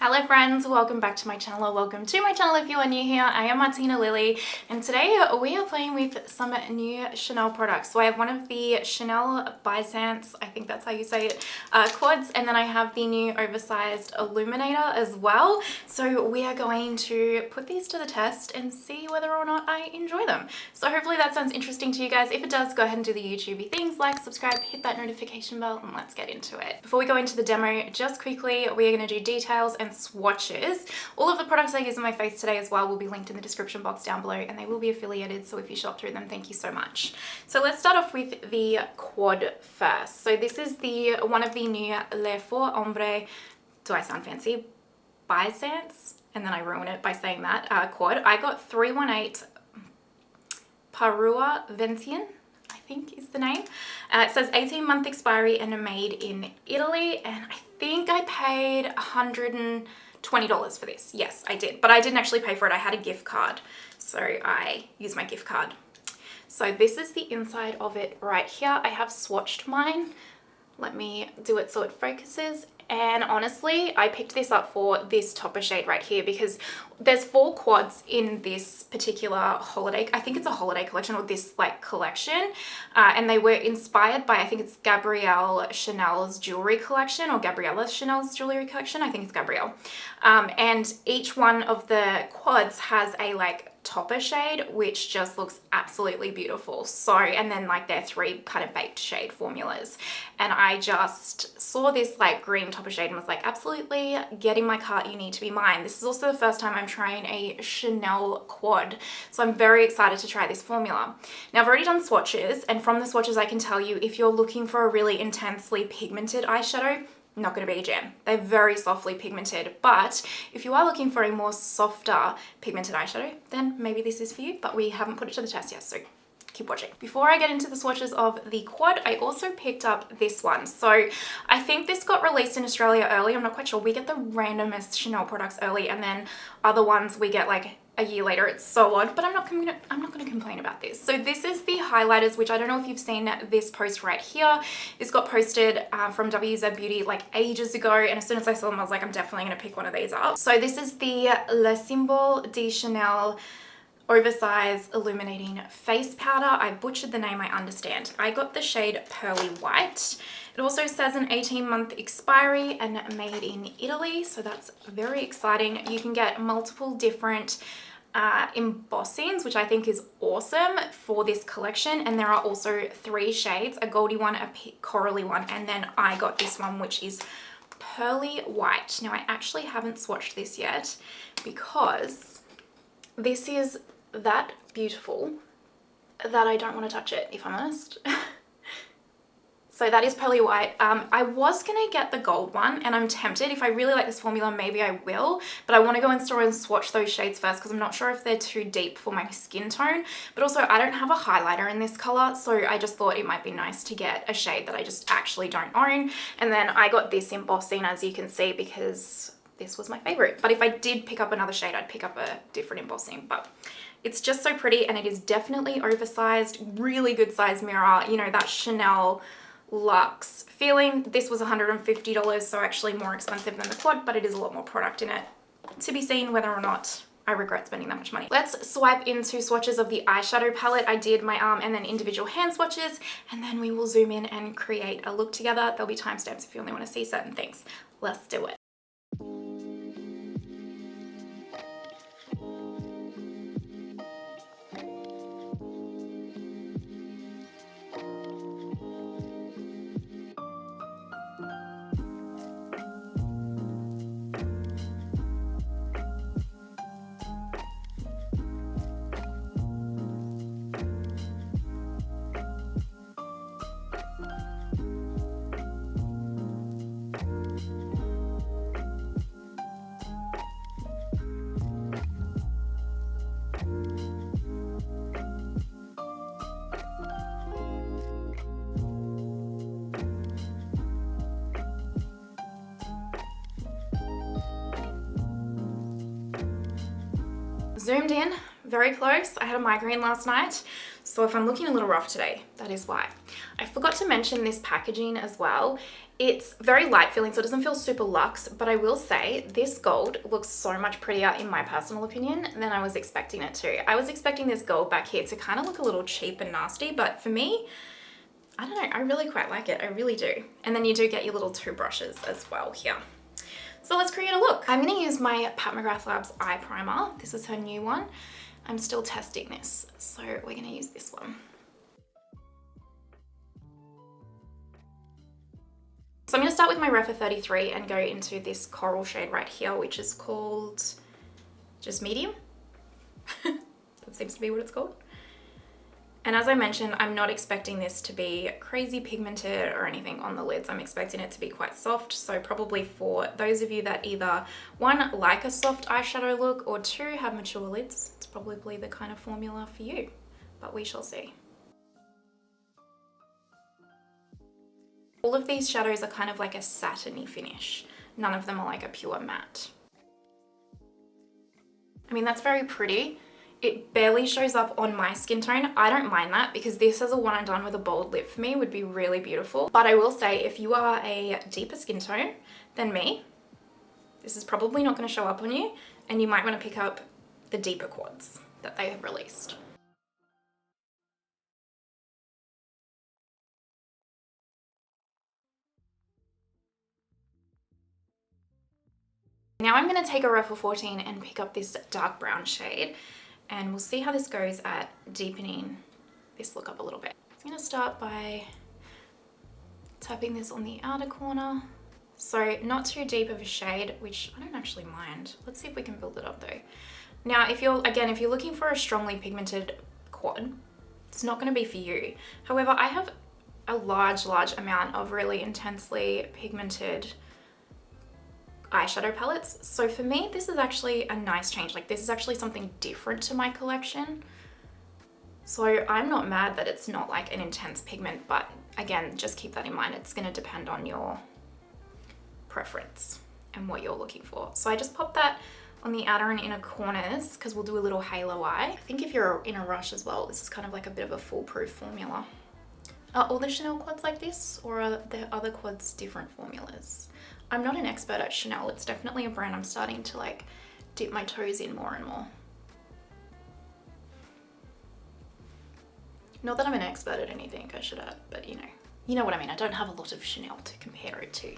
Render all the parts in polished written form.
Hello friends, welcome back to my channel, or welcome to my channel if you are new here. I am Martina Lily and today we are playing with some new Chanel products. So I have one of the Chanel Byzance, I think that's how you say it, quads, and then I have the new oversized illuminator as well. So we are going to put these to the test and see whether or not I enjoy them. So hopefully that sounds interesting to you guys. If it does, go ahead and do the YouTubey things, like, subscribe, hit that notification bell, and let's get into it. Before we go into the demo, just quickly, we are going to do details and swatches. All of the products I use on my face today as well will be linked in the description box down below, and they will be affiliated, so if you shop through them, thank you so much. So let's start off with the quad first. So this is the one of the new Les Four Ombres, do I sound fancy? Byzance? And then I ruin it by saying that, quad. I got 318 Parure Venitienne, I think is the name. It says 18-month expiry and made in Italy, and I think I paid $120 for this. Yes, I did, but I didn't actually pay for it. I had a gift card, so I used my gift card. So this is the inside of it right here. I have swatched mine. Let me do it so it focuses. And honestly, I picked this up for this topper shade right here because there's 4 quads in this particular holiday. I think it's a holiday collection, or this like collection. And they were inspired by, I think it's Gabrielle Chanel's jewelry collection, or Gabriella Chanel's jewelry collection. I think it's Gabrielle. And each one of the quads has a like topper shade, which just looks absolutely beautiful. So, and then like their 3 kind of baked shade formulas. And I just saw this like green topper shade and was like, absolutely, get in my cart, you need to be mine. This is also the first time I'm trying a Chanel quad, so I'm very excited to try this formula. Now I've already done swatches, and from the swatches I can tell you if you're looking for a really intensely pigmented eyeshadow, not going to be a jam. They're very softly pigmented, but if you are looking for a more softer pigmented eyeshadow, then maybe this is for you, but we haven't put it to the test yet, so keep watching. Before I get into the swatches of the quad, I also picked up this one. So I think this got released in Australia early. I'm not quite sure. We get the randomest Chanel products early, and then other ones we get like a year later. It's so odd, but I'm not gonna complain about this. So this is the highlighters, which I don't know if you've seen this post right here. This got posted from WZ Beauty like ages ago, and as soon as I saw them, I was like, I'm definitely gonna pick one of these up. So this is the Le Symbole de Chanel Oversize Illuminating Face Powder. I butchered the name, I understand. I got the shade Pearly White. It also says an 18-month expiry and made in Italy, so that's very exciting. You can get multiple different embossings, which I think is awesome for this collection, and there are also 3 shades, a goldy one, a corally one, and then I got this one, which is Pearly White. Now I actually haven't swatched this yet because this is that beautiful that I don't want to touch it, if I'm honest. So that is Pearly White. I was gonna get the gold one, and I'm tempted. If I really like this formula, maybe I will, but I want to go in store and swatch those shades first because I'm not sure if they're too deep for my skin tone. But also I don't have a highlighter in this color, so I just thought it might be nice to get a shade that I just actually don't own. And then I got this embossing, as you can see, because this was my favorite. But if I did pick up another shade, I'd pick up a different embossing. But it's just so pretty, and it is definitely oversized, really good size mirror, you know, that Chanel luxe feeling. This was $150, so actually more expensive than the quad, but it is a lot more product in it. To be seen whether or not I regret spending that much money. Let's swipe into swatches of the eyeshadow palette. I did my arm and then individual hand swatches, and then we will zoom in and create a look together. There'll be timestamps if you only want to see certain things. Let's do it. Zoomed in very close. I had a migraine last night, So if I'm looking a little rough today, that is why. I forgot to mention this packaging as well. It's very light feeling, so it doesn't feel super luxe, but I will say this gold looks so much prettier, in my personal opinion, than I was expecting it to. I was expecting this gold back here to kind of look a little cheap and nasty, but for me, I don't know, I really quite like it. I really do. And then you do get your little two brushes as well here. So let's create a look. I'm going to use my Pat McGrath Labs eye primer. This is her new one. I'm still testing this, so we're going to use this one. So I'm going to start with my Refa 33 and go into this coral shade right here, which is called just medium. That seems to be what it's called. And as I mentioned, I'm not expecting this to be crazy pigmented or anything on the lids. I'm expecting it to be quite soft. So probably for those of you that either, one, like a soft eyeshadow look, or two, have mature lids, it's probably the kind of formula for you, but we shall see. All of these shadows are kind of like a satiny finish. None of them are like a pure matte. I mean, that's very pretty. It barely shows up on my skin tone. I don't mind that because this as a one and done with a bold lip for me would be really beautiful. But I will say, if you are a deeper skin tone than me, this is probably not going to show up on you, and you might want to pick up the deeper quads that they have released. Now I'm going to take a Refa 14 and pick up this dark brown shade, and we'll see how this goes at deepening this look up a little bit. I'm going to start by tapping this on the outer corner. So not too deep of a shade, which I don't actually mind. Let's see if we can build it up though. Now, if you're looking for a strongly pigmented quad, it's not going to be for you. However, I have a large amount of really intensely pigmented eyeshadow palettes. So for me, this is actually a nice change. Like, this is actually something different to my collection. So I'm not mad that it's not like an intense pigment, but again, just keep that in mind. It's going to depend on your preference and what you're looking for. So I just popped that on the outer and inner corners because we'll do a little halo eye. I think if you're in a rush as well, this is kind of like a bit of a foolproof formula. Are all the Chanel quads like this, or are there other quads different formulas? I'm not an expert at Chanel. It's definitely a brand I'm starting to like dip my toes in more and more. Not that I'm an expert at anything, I should add, but you know what I mean. I don't have a lot of Chanel to compare it to.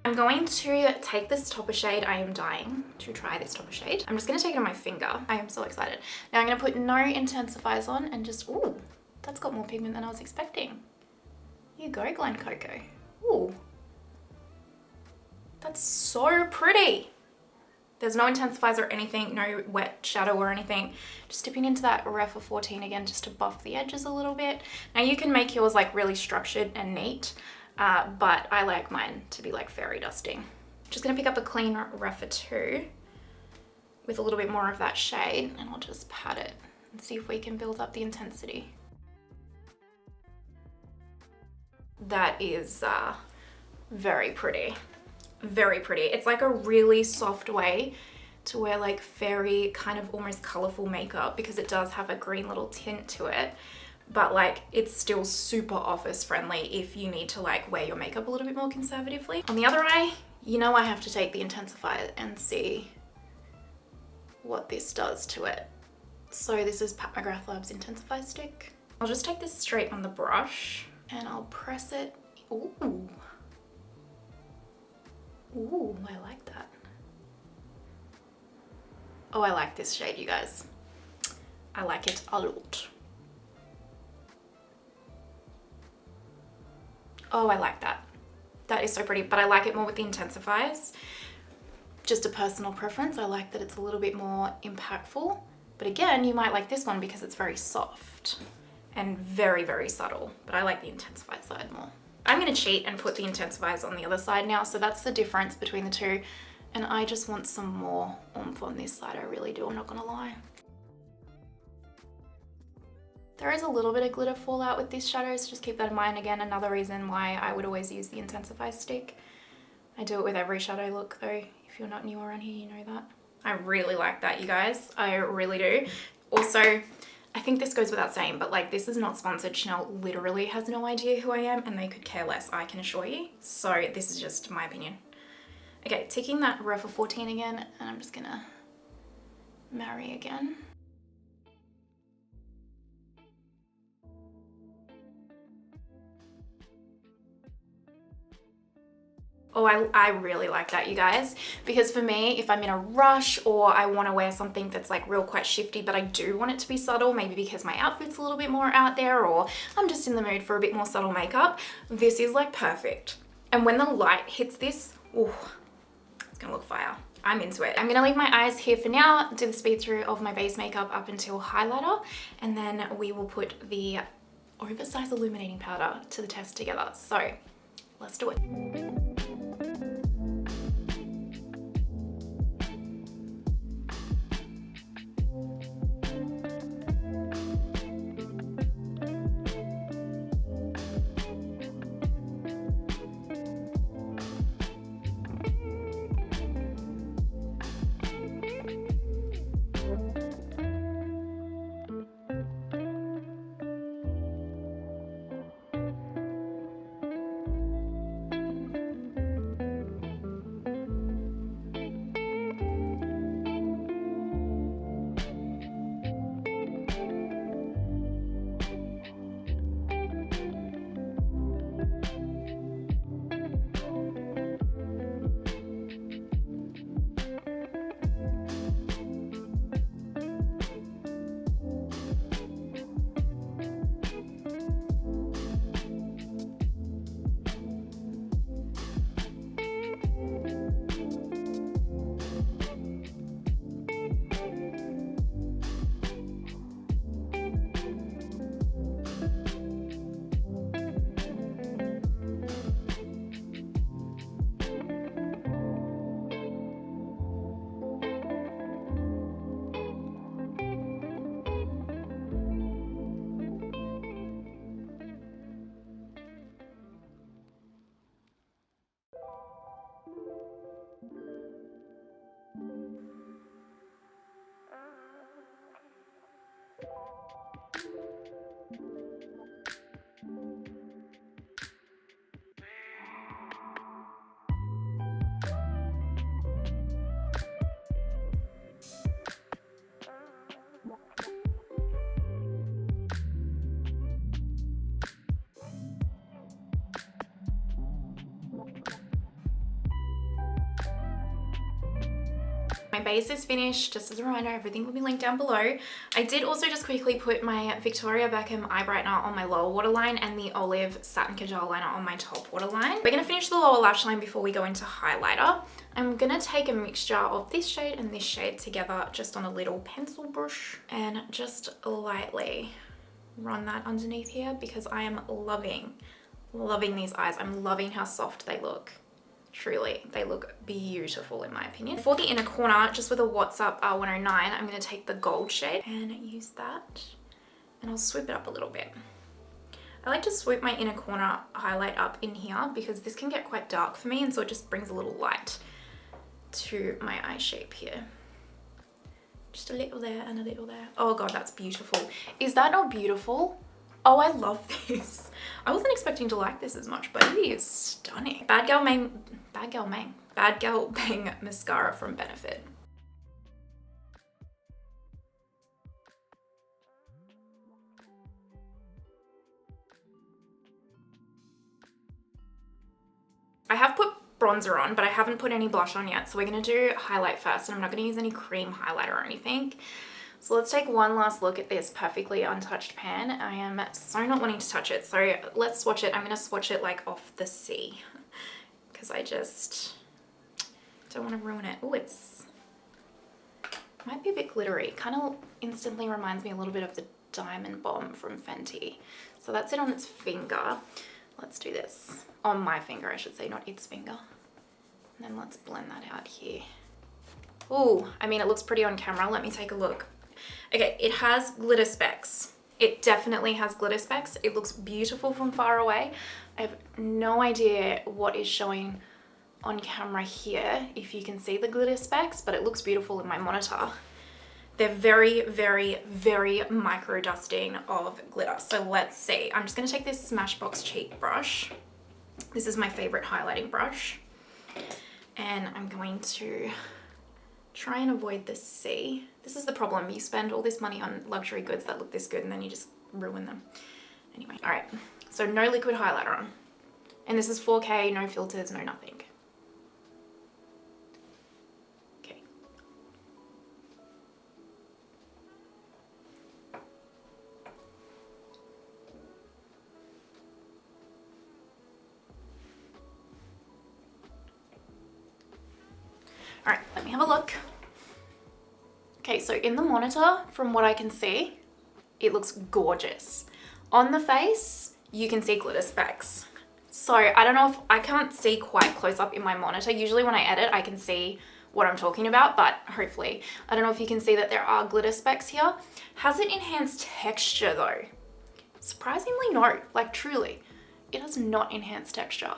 I'm going to take this topper shade. I am dying to try this topper shade. I'm just going to take it on my finger. I am so excited. Now I'm going to put no intensifiers on and just, ooh, that's got more pigment than I was expecting. Here you go, Glen Coco. Ooh, that's so pretty. There's no intensifiers or anything, no wet shadow or anything. Just dipping into that Refa 14 again just to buff the edges a little bit. Now you can make yours like really structured and neat, but I like mine to be like fairy dusting. Just gonna pick up a clean Refa 2 with a little bit more of that shade, and I'll just pat it and see if we can build up the intensity. That is very pretty. Very pretty. It's like a really soft way to wear like fairy kind of almost colorful makeup, because it does have a green little tint to it, but like it's still super office friendly if you need to like wear your makeup a little bit more conservatively. On the other eye, you know, I have to take the intensifier and see what this does to it. So this is Pat McGrath Labs Intensify Stick. I'll just take this straight on the brush and I'll press it. Ooh. Ooh, I like that. Oh, I like this shade, you guys. I like it a lot. Oh, I like that. That is so pretty, but I like it more with the intensifiers. Just a personal preference. I like that it's a little bit more impactful. But again, you might like this one because it's very soft and very, very subtle. But I like the intensified side more. I'm going to cheat and put the intensifiers on the other side now, so that's the difference between the two, and I just want some more oomph on this side. I really do, I'm not going to lie. There is a little bit of glitter fallout with these shadows, so just keep that in mind. Again, another reason why I would always use the Intensify stick. I do it with every shadow look though. If you're not new around here, you know that. I really like that, you guys. I really do. Also, I think this goes without saying, but like this is not sponsored. Chanel literally has no idea who I am and they could care less, I can assure you. So this is just my opinion. Okay, taking that Refer 14 again, and I'm just gonna marry again. Oh, I really like that, you guys, because for me, if I'm in a rush or I want to wear something that's like real quite shifty, but I do want it to be subtle, maybe because my outfit's a little bit more out there or I'm just in the mood for a bit more subtle makeup, this is like perfect. And when the light hits this, ooh, it's gonna look fire. I'm into it. I'm gonna leave my eyes here for now, do the speed through of my base makeup up until highlighter, and then we will put the Oversize Illuminating powder to the test together. So let's do it. My base is finished. Just as a reminder, everything will be linked down below. I did also just quickly put my Victoria Beckham eye brightener on my lower waterline and the Olive Satin Kajal liner on my top waterline. We're going to finish the lower lash line before we go into highlighter. I'm going to take a mixture of this shade and this shade together just on a little pencil brush and just lightly run that underneath here because I am loving these eyes. I'm loving how soft they look. Truly, they look beautiful in my opinion. For the inner corner, just with a What's Up R109, I'm going to take the gold shade and use that, and I'll swoop it up a little bit. I like to swoop my inner corner highlight up in here because this can get quite dark for me, and so it just brings a little light to my eye shape here. Just a little there and a little there. Oh god, that's beautiful. Is that not beautiful? Oh, I love this. I wasn't expecting to like this as much, but it is stunning. Bad Gal Bang mascara from Benefit. I have put bronzer on, but I haven't put any blush on yet, so we're gonna do highlight first, and I'm not gonna use any cream highlighter or anything. So let's take one last look at this perfectly untouched pan. I am so not wanting to touch it, so let's swatch it. I'm gonna swatch it like off the sea because I just don't want to ruin it. Oh, might be a bit glittery. Kind of instantly reminds me a little bit of the Diamond Bomb from Fenty. So that's it on its finger. Let's do this. On my finger, I should say, not its finger. And then let's blend that out here. Oh, I mean, it looks pretty on camera. Let me take a look. Okay, it has glitter specks. It definitely has glitter specks. It looks beautiful from far away. I have no idea what is showing on camera here, if you can see the glitter specks, but it looks beautiful in my monitor. They're very, very, very micro dusting of glitter. So let's see. I'm just going to take this Smashbox cheek brush. This is my favorite highlighting brush. And I'm going to try and avoid the C. This is the problem. You spend all this money on luxury goods that look this good and then you just ruin them. Anyway, all right. So no liquid highlighter on. And this is 4K, no filters, no nothing. Okay. All right, let me have a look. Okay, so in the monitor, from what I can see, it looks gorgeous. On the face, you can see glitter specks. So I don't know if I can't see quite close up in my monitor. Usually when I edit, I can see what I'm talking about, but hopefully, I don't know if you can see that there are glitter specks here. Has it enhanced texture though? Surprisingly, no, like truly, it does not enhance texture.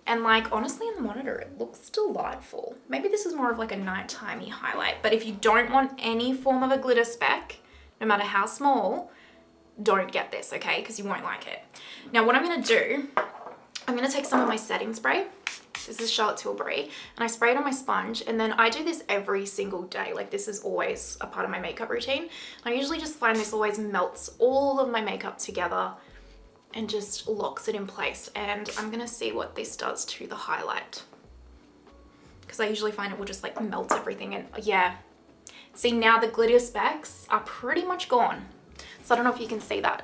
And like, honestly, in the monitor, it looks delightful. Maybe this is more of like a nighttime-y highlight, but if you don't want any form of a glitter speck, no matter how small, don't get this, okay? Because you won't like it. Now, what I'm gonna do, I'm gonna take some of my setting spray. This is Charlotte Tilbury, and I spray it on my sponge, and then I do this every single day. Like, this is always a part of my makeup routine. I usually just find this always melts all of my makeup together and just locks it in place. And I'm gonna see what this does to the highlight, because I usually find it will just like melt everything. And yeah, see, now the glitter specks are pretty much gone. So I don't know if you can see that.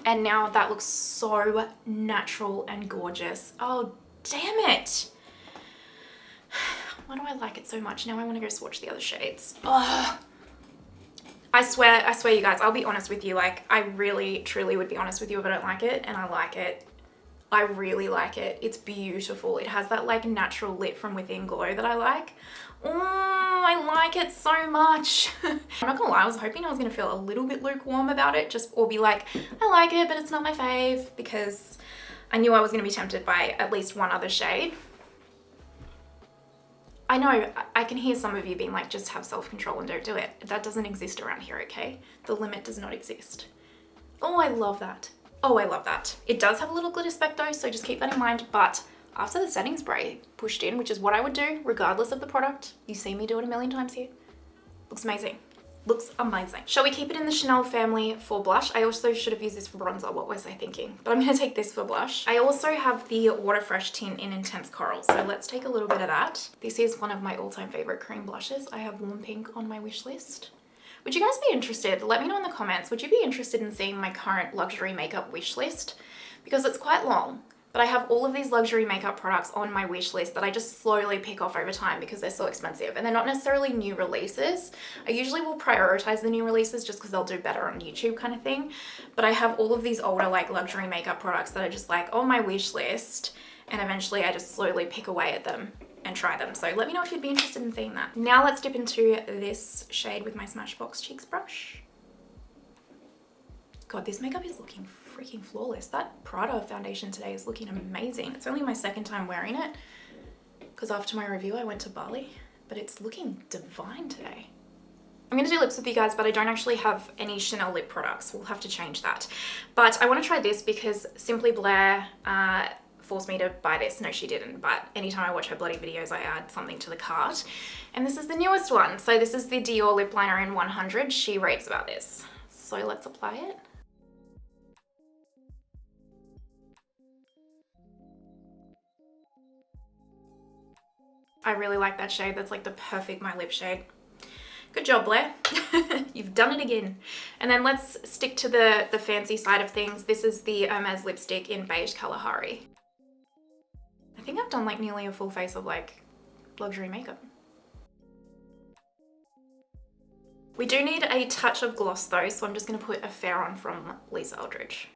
And now that looks so natural and gorgeous. Oh, damn it. Why do I like it so much? Now I want to go swatch the other shades. Oh, I swear you guys, I'll be honest with you. Like, I really, truly would be honest with you if I don't like it, and I like it. I really like it. It's beautiful. It has that like natural lit from within glow that I like. Oh, I like it so much. I'm not gonna lie, I was hoping I was gonna feel a little bit lukewarm about it, or be like, I like it, but it's not my fave, because I knew I was gonna be tempted by at least one other shade. I know, I can hear some of you being like, just have self-control and don't do it. That doesn't exist around here, okay? The limit does not exist. Oh, I love that. Oh, I love that. It does have a little glitter speck though, so just keep that in mind. But after the setting spray pushed in, which is what I would do regardless of the product, you see me do it a million times here, looks amazing. Looks amazing. Shall we keep it in the Chanel family for blush? I also should have used this for bronzer. What was I thinking? But I'm going to take this for blush. I also have the Water Fresh tint in Intense Coral. So let's take a little bit of that. This is one of my all-time favorite cream blushes. I have Warm Pink on my wish list. Would you guys be interested? Let me know in the comments. Would you be interested in seeing my current luxury makeup wish list? Because it's quite long. But I have all of these luxury makeup products on my wish list that I just slowly pick off over time because they're so expensive, and they're not necessarily new releases. I usually will prioritize the new releases just because they'll do better on YouTube kind of thing. But I have all of these older like luxury makeup products that are just like on my wish list, and eventually I just slowly pick away at them and try them. So let me know if you'd be interested in seeing that. Now let's dip into this shade with my Smashbox Cheeks brush. God, this makeup is looking freaking flawless. That Prada foundation today is looking amazing. It's only my second time wearing it because after my review I went to Bali, but it's looking divine today. I'm gonna do lips with you guys, but I don't actually have any Chanel lip products. We'll have to change that. But I want to try this because Simply Blair forced me to buy this. No, she didn't, but anytime I watch her bloody videos, I add something to the cart. And this is the newest one. So this is the Dior lip liner in 100. She raves about this. So let's apply it. I really like that shade. That's like the perfect my lip shade. Good job, Blair. You've done it again. And then let's stick to the fancy side of things. This is the Ombres lipstick in Beige Kalahari. I think I've done like nearly a full face of like luxury makeup. We do need a touch of gloss though, so I'm just gonna put a Fair on from Lisa Eldridge.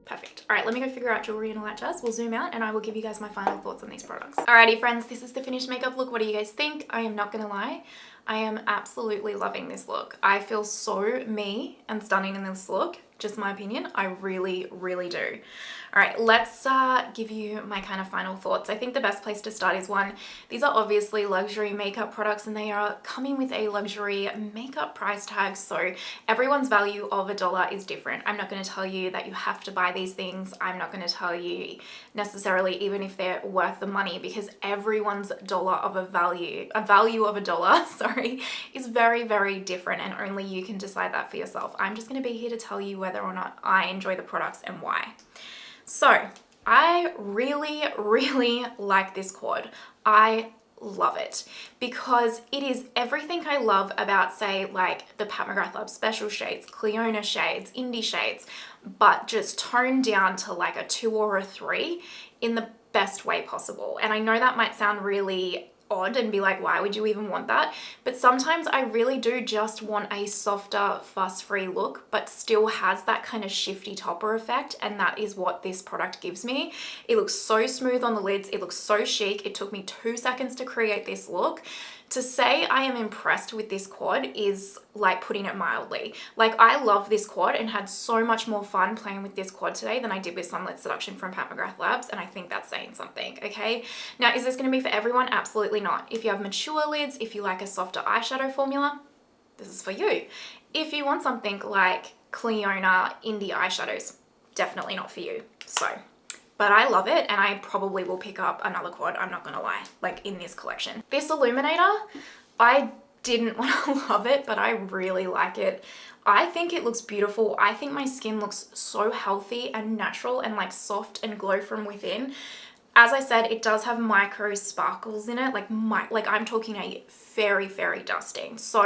Perfect. All right, let me go figure out jewelry and all that jazz. We'll zoom out and I will give you guys my final thoughts on these products. Alrighty friends, this is the finished makeup look. What do you guys think? I am not gonna lie, I am absolutely loving this look. I feel so me and stunning in this look. Just my opinion. I really, really do. All right, let's give you my kind of final thoughts. I think the best place to start is one, these are obviously luxury makeup products and they are coming with a luxury makeup price tag. So everyone's value of $1 is different. I'm not going to tell you that you have to buy these things. I'm not going to tell you necessarily even if they're worth the money, because everyone's dollar of a value of $1, sorry, is very, very different, and only you can decide that for yourself. I'm just going to be here to tell you whether or not I enjoy the products and why. So I really, really like this quad. I love it because it is everything I love about, say, like the Pat McGrath Lab Special shades, Cleona shades, Indie shades, but just toned down to like a 2 or a 3 in the best way possible. And I know that might sound really odd and be like, why would you even want that? But sometimes I really do just want a softer, fuss-free look, but still has that kind of shifty topper effect, and that is what this product gives me. It looks so smooth on the lids, it looks so chic. It took me 2 seconds to create this look. To say I am impressed with this quad is like putting it mildly. Like, I love this quad and had so much more fun playing with this quad today than I did with Sunlit Seduction from Pat McGrath Labs, and I think that's saying something, okay? Now, is this going to be for everyone? Absolutely not. If you have mature lids, if you like a softer eyeshadow formula, this is for you. If you want something like Cleona Indie eyeshadows, definitely not for you. So, but I love it, and I probably will pick up another quad, I'm not gonna lie, like in this collection. This illuminator, I didn't want to love it, but I really like it. I think it looks beautiful. I think my skin looks so healthy and natural and like soft and glow from within. As I said, it does have micro sparkles in it, like I'm talking a very, very dusting. So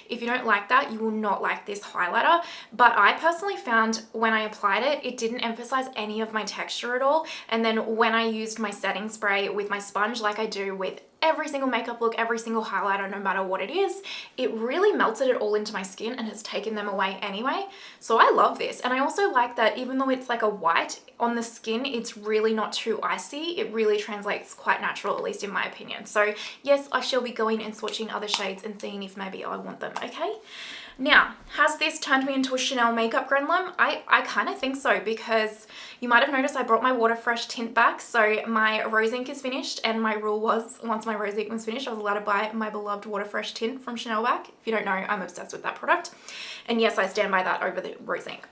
if you don't like that, you will not like this highlighter. But I personally found when I applied it, it didn't emphasize any of my texture at all. And then when I used my setting spray with my sponge, like I do with every single makeup look, every single highlighter, no matter what it is, it really melted it all into my skin and has taken them away anyway. So I love this. And I also like that even though it's like a white on the skin, it's really not too icy. It really translates quite natural, at least in my opinion. So yes, I shall be going and swatching other shades and seeing if maybe I want them, okay? Now, has this turned me into a Chanel makeup gremlin? I kind of think so, because you might have noticed I brought my Water Fresh tint back. So my rose ink is finished, and my rule was once my rose ink was finished, I was allowed to buy my beloved Water Fresh tint from Chanel back. If you don't know, I'm obsessed with that product. And yes, I stand by that over the rose ink.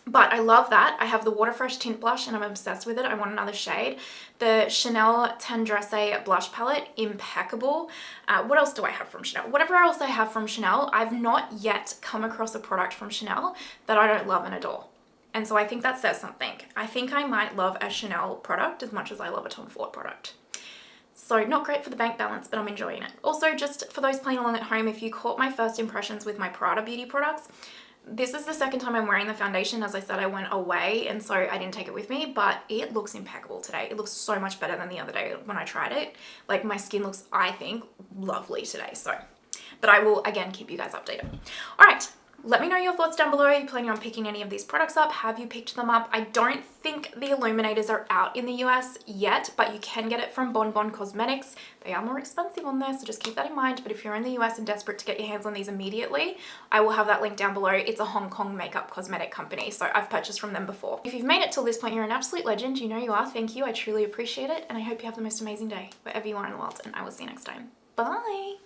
But I love that. I have the Water Fresh tint blush and I'm obsessed with it. I want another shade. The Chanel Tendresse blush palette, impeccable. What else do I have from Chanel? Whatever else I have from Chanel, I've not yet come across a product from Chanel that I don't love and adore. And so I think that says something. I think I might love a Chanel product as much as I love a Tom Ford product. So not great for the bank balance, but I'm enjoying it. Also, just for those playing along at home, if you caught my first impressions with my Prada beauty products, this is the second time I'm wearing the foundation. As I said, I went away and so I didn't take it with me, but it looks impeccable today. It looks so much better than the other day when I tried it. Like, my skin looks, I think, lovely today. So, but I will again keep you guys updated. All right. Let me know your thoughts down below. Are you planning on picking any of these products up? Have you picked them up? I don't think the illuminators are out in the US yet, but you can get it from Bon Bon Cosmetics. They are more expensive on there, so just keep that in mind. But if you're in the US and desperate to get your hands on these immediately, I will have that link down below. It's a Hong Kong makeup cosmetic company, so I've purchased from them before. If you've made it till this point, you're an absolute legend. You know you are. Thank you. I truly appreciate it, and I hope you have the most amazing day wherever you are in the world, and I will see you next time. Bye!